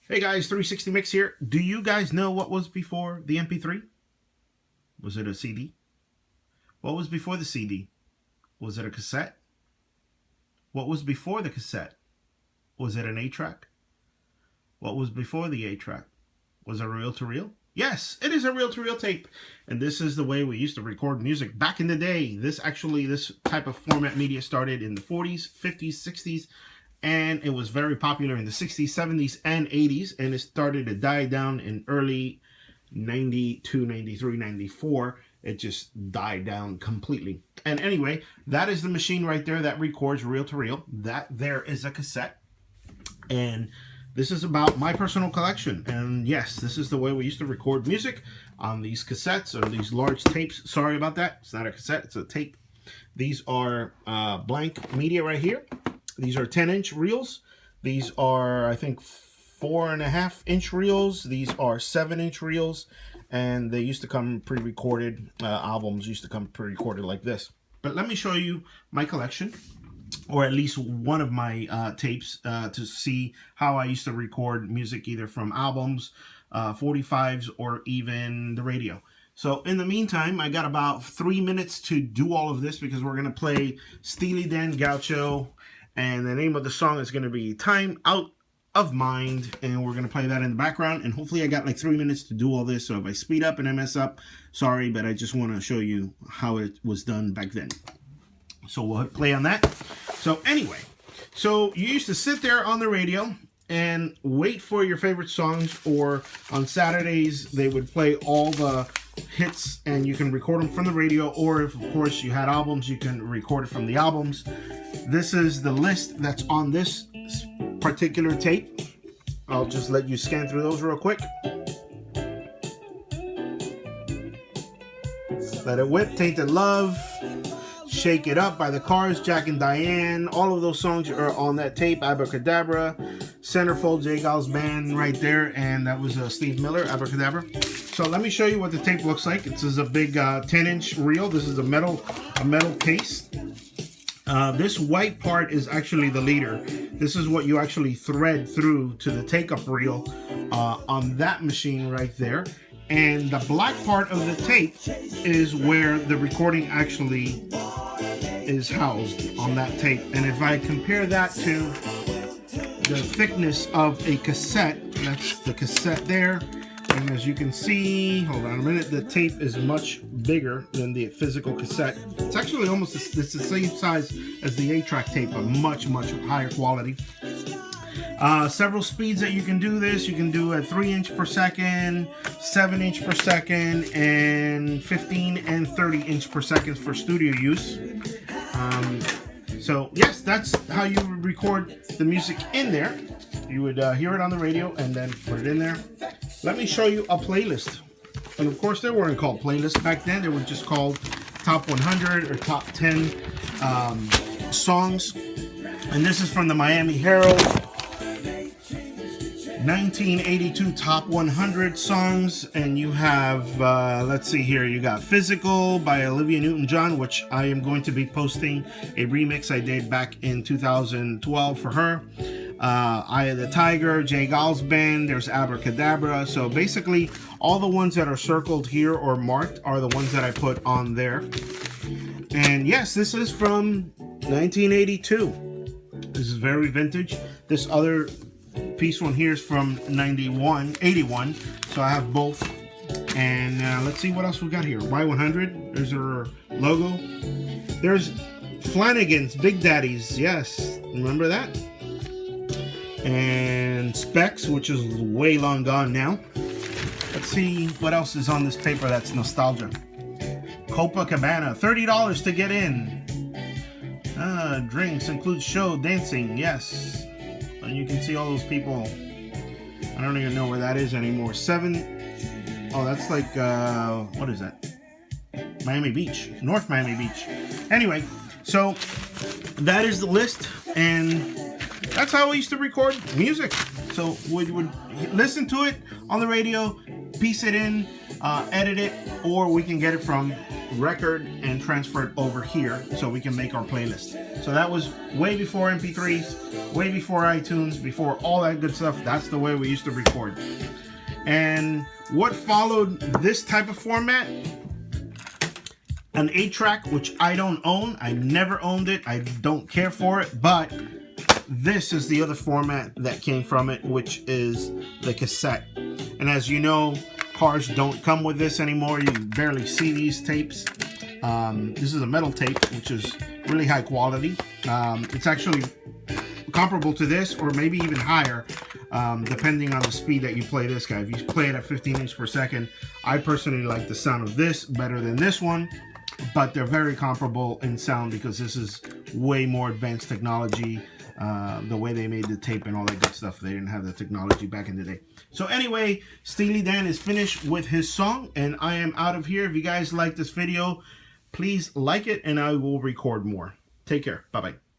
Hey guys, 360 Mix here. Do you guys know what was before the MP3? Was it a CD? What was before the CD? Was it a cassette? What was before the cassette? Was it an 8-track? What was before the 8-track? Was it a reel-to-reel? Yes, it is a reel-to-reel tape. And this is the way we used to record music back in the day. This type of format media started in the 40s, 50s, 60s, and it was very popular in the 60s, 70s, and 80s, and it started to die down in early 92, 93, 94. It just died down completely. And anyway, that is the machine right there that records reel-to-reel. That there is a cassette. And this is about my personal collection. And yes, this is the way we used to record music on these cassettes or these large tapes. Sorry about that. It's not a cassette, it's a tape. These are blank media right here. These are 10-inch reels. These are, I think, 4.5-inch reels. These are 7-inch reels. And they used to come pre-recorded. Albums used to come pre-recorded like this. But let me show you my collection, or at least one of my tapes, to see how I used to record music, either from albums, 45s, or even the radio. So in the meantime, I got about 3 minutes to do all of this because we're going to play Steely Dan Gaucho. And the name of the song is going to be Time Out of Mind. And we're going to play that in the background. And hopefully I got like 3 minutes to do all this. So if I speed up and I mess up, sorry, but I just want to show you how it was done back then. So we'll play on that. So anyway, so you used to sit there on the radio and wait for your favorite songs, or on Saturdays they would play all the hits and you can record them from the radio, or if of course you had albums, you can record it from the albums. This is the list that's on this particular tape. I'll just let you scan through those real quick. Let It Whip, Tainted Love, Shake It Up by the Cars, Jack and Diane. All of those songs are on that tape. Abracadabra, Centerfold, J. Geils Band right there, and that was Steve Miller, Abracadabra. So let me show you what the tape looks like. This is a big 10-inch reel. This is a metal case. This white part is actually the leader. This is what you actually thread through to the take-up reel on that machine right there. And the black part of the tape is where the recording actually is housed on that tape. And if I compare that to the thickness of a cassette, that's the cassette there. And as you can see, hold on a minute, the tape is much bigger than the physical cassette. It's actually almost it's the same size as the 8-track tape, but much, much higher quality. Several speeds that you can do this. You can do a 3-inch per second, 7-inch per second, and 15 and 30-inch per second for studio use. So yes, that's how you would record the music in there. You would hear it on the radio and then put it in there. Let me show you a playlist. And of course, they weren't called playlists back then. They were just called Top 100 or Top 10 songs. And this is from the Miami Herald. 1982 Top 100 songs. And you have, let's see here, you got Physical by Olivia Newton-John, which I am going to be posting a remix I did back in 2012 for her. Eye of the Tiger, J. Geils Band, there's Abracadabra. So basically, all the ones that are circled here or marked are the ones that I put on there. And yes, this is from 1982. This is very vintage. This other piece one here is from 81. So I have both. And let's see what else we got here. Y100, there's her logo. There's Flanagan's Big Daddies, yes, remember that? And Specs, which is way long gone now. Let's see what else is on this paper that's nostalgia. Copacabana, $30 to get in. Drinks includes show, dancing, yes. And you can see all those people. I don't even know where that is anymore. 7. Oh, that's like, what is that? Miami Beach, North Miami Beach. Anyway, so that is the list, and that's how we used to record music. So we would listen to it on the radio, piece it in, edit it, or we can get it from record and transfer it over here so we can make our playlist. So that was way before MP3s, way before iTunes, before all that good stuff. That's the way we used to record. And what followed this type of format? An 8-track, which I don't own. I never owned it. I don't care for it. But this is the other format that came from it, which is the cassette. And as you know, cars don't come with this anymore. You barely see these tapes. This is a metal tape, which is really high quality. It's actually comparable to this, or maybe even higher, depending on the speed that you play this guy. If you play it at 15 inches per second, I personally like the sound of this better than this one, but they're very comparable in sound because this is way more advanced technology. The way they made the tape and all that good stuff, they didn't have the technology back in the day. So anyway, Steely Dan is finished with his song, and I am out of here. If you guys like this video, please like it, and I will record more. Take care. Bye-bye.